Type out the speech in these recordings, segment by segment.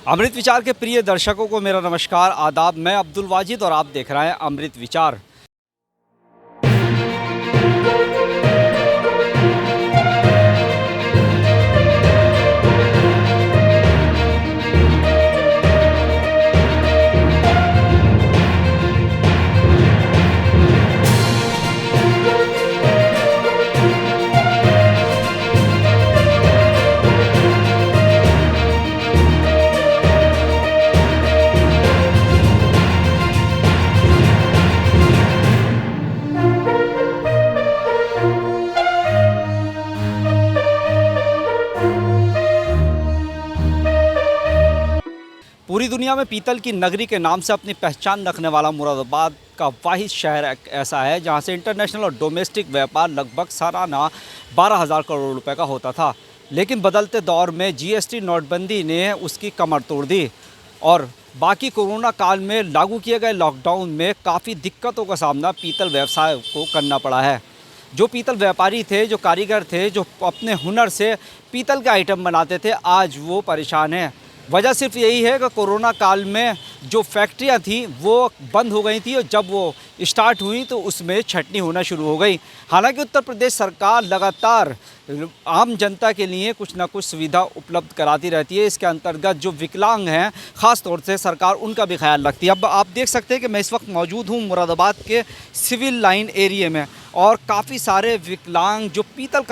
अमृत विचार के प्रिय दर्शकों को मेरा नमस्कार, आदाब। मैं अब्दुल वाजिद और आप देख रहे हैं अमृत विचार। पूरी दुनिया में पीतल की नगरी के नाम से अपनी पहचान रखने वाला मुरादाबाद का वाहिद शहर ऐसा है जहां से इंटरनेशनल और डोमेस्टिक व्यापार लगभग सालाना 12,000 करोड़ रुपए का होता था। लेकिन बदलते दौर में जीएसटी नोटबंदी ने उसकी कमर तोड़ दी और बाकी कोरोना काल में लागू किए गए लॉकडाउन में काफ़ी दिक्कतों का सामना पीतल व्यवसाय को करना पड़ा है। जो पीतल व्यापारी थे, जो कारीगर थे, जो अपने हुनर से पीतल के आइटम बनाते थे, आज वो परेशान हैं। वजह सिर्फ यही है कि कोरोना काल में जो फैक्ट्रियां थी वो बंद हो गई थी और जब वो स्टार्ट हुई तो उसमें छटनी होना शुरू हो गई। हालांकि उत्तर प्रदेश सरकार लगातार आम जनता के लिए कुछ ना कुछ सुविधा उपलब्ध कराती रहती है। इसके अंतर्गत जो विकलांग हैं, ख़ास तौर से सरकार उनका भी ख्याल रखती है। अब आप देख सकते हैं कि मैं इस वक्त मौजूद हूँ मुरादाबाद के सिविल लाइन एरिया में और काफ़ी सारे विकलांग जो पीतल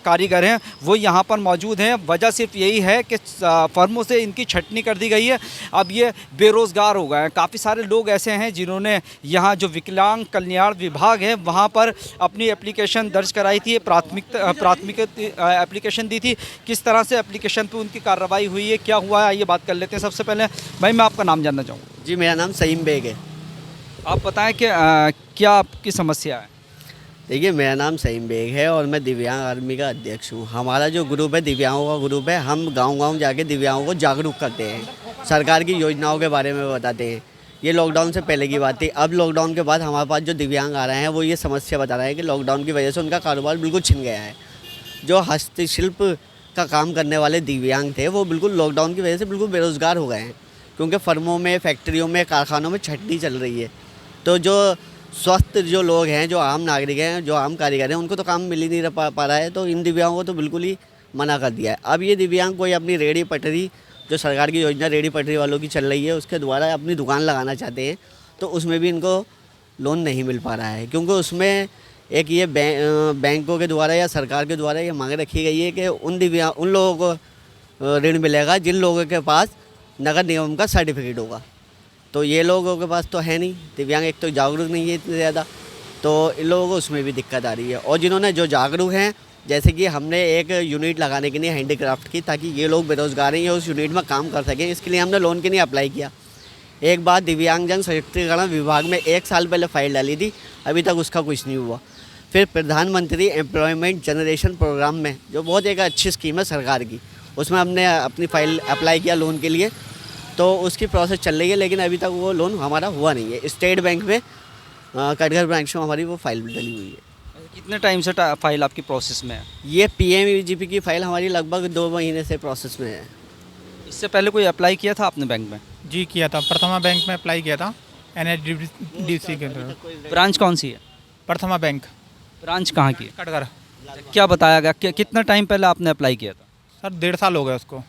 कारीगर हैं वो यहाँ पर मौजूद हैं। वजह सिर्फ यही है कि फर्मों से इनकी छटनी कर दी गई है। अब ये बेरोज़गार हो गए हैं। काफ़ी सारे लोग ऐसे हैं जिन्होंने यहाँ जो विकलांग कल्याण विभाग है वहाँ पर अपनी एप्लीकेशन दर्ज कराई थी, प्राथमिक एप्लीकेशन दी थी। किस तरह से एप्लीकेशन पे उनकी कार्रवाई हुई है, क्या हुआ है, आइए बात कर लेते हैं। सबसे पहले भाई मैं आपका नाम जानना चाहूँगा। जी, मेरा नाम सईम बेग है। आप बताएं कि क्या आपकी समस्या है। देखिए, मेरा नाम सईम बेग है और मैं दिव्यांग आर्मी का अध्यक्ष हूँ। हमारा जो ग्रुप है दिव्यांगों का ग्रुप है। हम गांव-गांव जाके दिव्यांगों को जागरूक करते हैं, सरकार की योजनाओं के बारे में बताते हैं। ये लॉकडाउन से पहले की बात थी। अब लॉकडाउन के बाद हमारे पास जो दिव्यांग आ रहे हैं वो ये समस्या बता रहे हैं कि लॉकडाउन की वजह से उनका कारोबार बिल्कुल छिन गया है। जो हस्तशिल्प का काम करने वाले दिव्यांग थे वो बिल्कुल लॉकडाउन की वजह से बिल्कुल बेरोज़गार हो गए हैं, क्योंकि फर्मों में, फैक्ट्रियों में, कारखानों में छटनी चल रही है। तो जो स्वस्थ जो लोग हैं, जो आम नागरिक हैं, जो आम कारीगर हैं, उनको तो काम मिल ही नहीं पा रहा है। तो इन दिव्यांगों को तो बिल्कुल ही मना कर दिया है। अब ये दिव्यांग कोई अपनी रेहड़ी पटरी, जो सरकार की योजना रेहड़ी पटरी वालों की चल रही है, उसके द्वारा अपनी दुकान लगाना चाहते हैं, तो उसमें भी इनको लोन नहीं मिल पा रहा है, क्योंकि उसमें एक ये बैंकों के द्वारा या सरकार के द्वारा ये मांग रखी गई है कि उन लोगों को ऋण मिलेगा जिन लोगों के पास नगर निगम का सर्टिफिकेट होगा। तो ये लोगों के पास तो है नहीं। दिव्यांग एक तो जागरूक नहीं है इतने ज़्यादा, तो इन लोगों को उसमें भी दिक्कत आ रही है। और जिन्होंने जो जागरूक हैं, जैसे कि हमने एक यूनिट लगाने के लिए हैंडीक्राफ्ट की, ताकि ये लोग बेरोज़गार हैं, ये उस यूनिट में काम कर सकें, इसके लिए हमने लोन के लिए अप्लाई किया। एक बार दिव्यांगजन सशक्तिकरण विभाग में 1 साल पहले फ़ाइल डाली थी, अभी तक उसका कुछ नहीं हुआ। फिर प्रधानमंत्री एम्प्लॉयमेंट जनरेशन प्रोग्राम में, जो बहुत एक अच्छी स्कीम है सरकार की, उसमें हमने अपनी फ़ाइल अप्लाई किया लोन के लिए, तो उसकी प्रोसेस चल रही है, लेकिन अभी तक वो लोन हमारा हुआ नहीं है। स्टेट बैंक में, कटघर ब्रांच में हमारी वो फ़ाइल डली हुई है। कितने टाइम से फाइल आपकी प्रोसेस में है। ये पीएमईजीपी की फ़ाइल हमारी लगभग 2 महीने से प्रोसेस में है। इससे पहले कोई अप्लाई किया था आपने बैंक में। जी किया था, प्रथमा बैंक में अप्लाई किया था, एनएचडीसी के अंदर। ब्रांच कौन सी है। प्रथमा बैंक, ब्रांच कहाँ की है। कटघर। क्या बताया गया, कितना टाइम पहले आपने अप्लाई किया था। सर 1.5 साल हो गया उसको।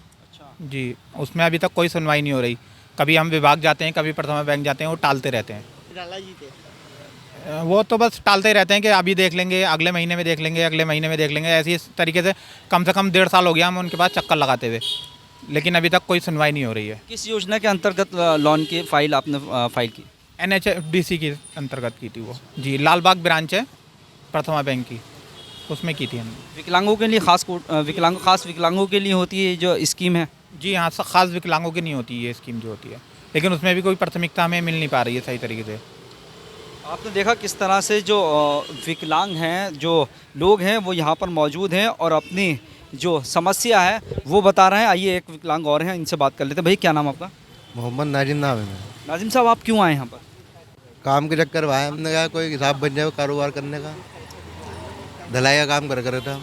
जी, उसमें अभी तक कोई सुनवाई नहीं हो रही। कभी हम विभाग जाते हैं, कभी प्रथमा बैंक जाते हैं, वो टालते रहते हैं। वो तो बस टालते ही रहते हैं कि अभी देख लेंगे, अगले महीने में देख लेंगे, अगले महीने में देख लेंगे। ऐसी तरीके से कम 1.5 साल हो गया हम उनके पास चक्कर लगाते हुए, लेकिन अभी तक कोई सुनवाई नहीं हो रही है। किस योजना के अंतर्गत लोन की फाइल आपने फाइल की। एनएचडीसी के अंतर्गत की थी वो। जी, लालबाग ब्रांच है प्रथमा बैंक की, उसमें की थी हमने। विकलांगों के लिए खास विकलांगों के लिए होती है जो स्कीम है। जी हाँ, ख़ास विकलांगों की नहीं होती ये स्कीम जो होती है, लेकिन उसमें भी कोई प्राथमिकता हमें मिल नहीं पा रही है सही तरीके से। आपने देखा किस तरह से जो विकलांग हैं, जो लोग हैं वो यहाँ पर मौजूद हैं और अपनी जो समस्या है वो बता रहे हैं। आइए एक विकलांग और हैं, इनसे बात कर लेते हैं। भाई क्या नाम आपका। मोहम्मद नाजिम नाम है मेरा। नाजिम साहब, आप क्यों आए यहाँ पर। काम के चक्कर में आया, हमने कहा कोई हिसाब बन जाए कारोबार करने का। धलाई का काम कर था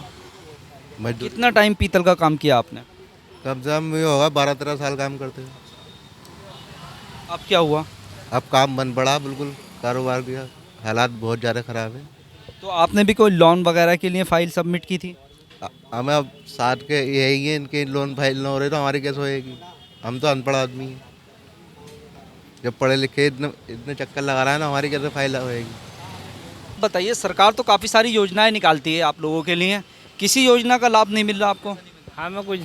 मजदूर। कितना टाइम पीतल का काम किया आपने। कम से कम ये होगा 12-13 साल काम करते हैं। अब क्या हुआ? अब काम बंद पड़ा बिल्कुल, कारोबार का हालात बहुत ज़्यादा ख़राब है। तो आपने भी कोई लोन वगैरह के लिए फाइल सबमिट की थी? हमें अब साथ के यही है, इनके लोन फाइल ना हो रहे तो हमारी कैसे होएगी? हम तो अनपढ़ आदमी हैं, जब पढ़े लिखे इतने इतने चक्कर लगा रहा है ना, हमारी कैसे फाइल होएगी? बताइए, सरकार तो काफ़ी सारी योजनाएं निकालती है आप लोगों के लिए, किसी योजना का लाभ नहीं मिल रहा आपको? हमें कुछ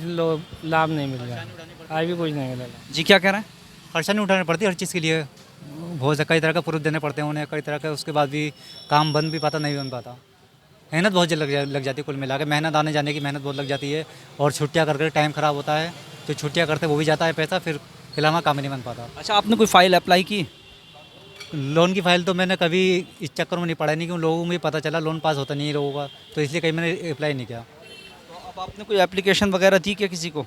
लाभ नहीं मिल रहा है, आज भी कुछ नहीं मिला। जी क्या कह रहे हैं? परेशानी उठानी पड़ती है हर चीज़ के लिए। बहुत कई तरह का प्रूफ देने पड़ते हैं उन्हें, कई तरह के, उसके बाद भी काम बन भी पाता नहीं बन पाता। मेहनत बहुत लग जाती है, कुल मिला के मेहनत आने जाने की मेहनत बहुत लग जाती है, और छुट्टियाँ करके टाइम ख़राब होता है, तो छुट्टियाँ करते वो भी जाता है पैसा, फिर फिलहाल काम ही नहीं बन पाता। अच्छा, आपने कोई फाइल अप्लाई की? लोन की फाइल तो मैंने कभी इस चक्कर में नहीं पढ़ा, नहीं, क्योंकि लोगों को भी पता चला लोन पास होता नहीं है लोगों का, तो इसलिए कहीं मैंने अप्लाई नहीं किया। तो अब आपने कोई एप्लीकेशन वगैरह दी क्या किसी को?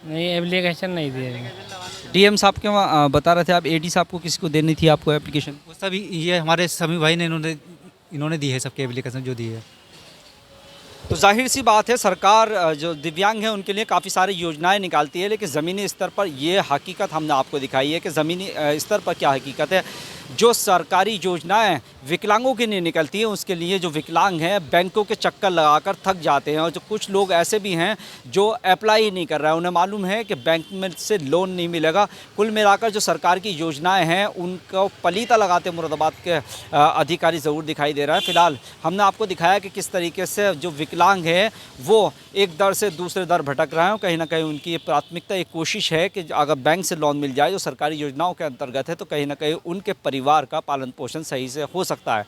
नहीं, एप्लीकेशन नहीं दिए। डीएम साहब के वहाँ बता रहे थे आप, एडी साहब को किसी को देनी थी आपको एप्लीकेशन? वो सभी ये हमारे सभी भाई ने इन्होंने दी है, सबके एप्लीकेशन जो दी है। तो जाहिर सी बात है, सरकार जो दिव्यांग हैं उनके लिए काफ़ी सारी योजनाएं निकालती है, लेकिन ज़मीनी स्तर पर ये हकीकत हमने आपको दिखाई है कि ज़मीनी स्तर पर क्या हकीकत है। जो सरकारी योजनाएं विकलांगों के लिए निकलती हैं, उसके लिए जो विकलांग हैं बैंकों के चक्कर लगाकर थक जाते हैं, और जो कुछ लोग ऐसे भी हैं जो अप्लाई नहीं कर रहे हैं, उन्हें मालूम है कि बैंक में से लोन नहीं मिलेगा। कुल मिलाकर जो सरकार की योजनाएं हैं उनको पलीता लगाते मुरादाबाद के अधिकारी ज़रूर दिखाई दे रहा है। फ़िलहाल हमने आपको दिखाया कि किस तरीके से जो विकलांग है वो एक दर से दूसरे दर भटक रहे हैं। कहीं ना कहीं उनकी ये प्राथमिकता, एक कोशिश है कि अगर बैंक से लोन मिल जाए जो सरकारी योजनाओं के अंतर्गत है, तो कहीं ना कहीं उनके परिवार का पालन पोषण सही से हो सकता है।